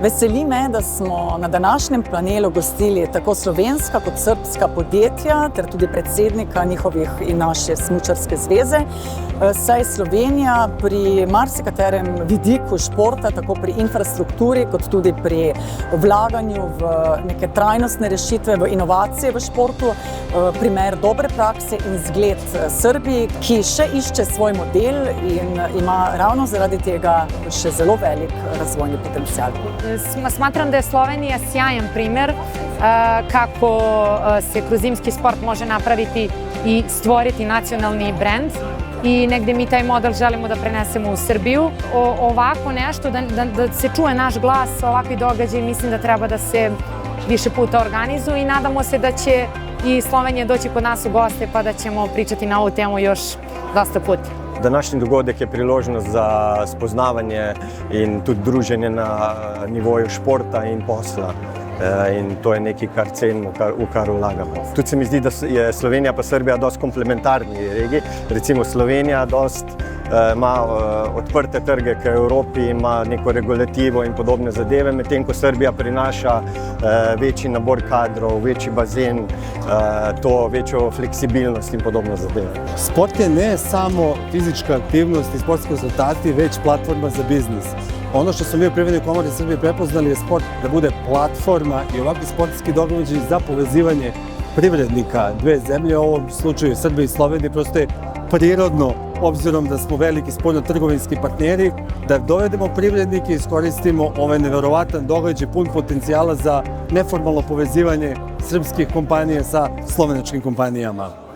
Veseli me, da smo na današnjem panelu gostili tako slovenska kot srbska podjetja ter tudi predsednika njihovih in naše smučarske zveze. Saj Slovenija pri marsikaterem vidiku športa, tako pri infrastrukturi kot tudi pri vlaganju v neke trajnostne rešitve, v inovacije v športu, primer dobre prakse in zgled Srbiji, ki še išče svoj model in ima ravno zaradi tega še zelo velik razvojni potencijal. Smatram da je Slovenija sjajan primer kako se kroz zimski sport može napraviti i stvoriti nacionalni brend i negde mi taj model želimo da prenesemo u Srbiju. Ovako nešto, da se čuje naš glas, ovakvi događaji, mislim da treba da se više puta organizuju i nadamo se da će i Slovenija doći kod nas u goste pa da ćemo pričati na ovu temu još dosta puta. Današnji dogodek je priložnost za spoznavanje in tudi druženje na nivoju športa in posla. In to je nekaj, kar cenimo, v kar vlagamo. Tudi se mi zdi, da je Slovenija pa Srbija dosti komplementarni regiji. Recimo Slovenija dosti ima odprte trge k Evropi, ima neko regulativo in podobne zadeve, medtem ko Srbija prinaša večji nabor kadrov, večji bazen, to večjo fleksibilnost in podobne zadeve. Sport je ne samo fizička aktivnost i sportski rezultati, već platforma za biznis. Ono što smo mi u Privrednoj komori Srbije prepoznali je sport da bude platforma i ovakvi sportski događaji za povezivanje privrednika dve zemlje, u ovom slučaju Srbije i Slovenije, prosto je prirodno, obzirom da smo veliki spoljno-trgovinski partneri, da dovedemo privrednike i iskoristimo ovaj neverovatan događaj pun potencijala za neformalno povezivanje srpskih kompanija sa slovenačkim kompanijama.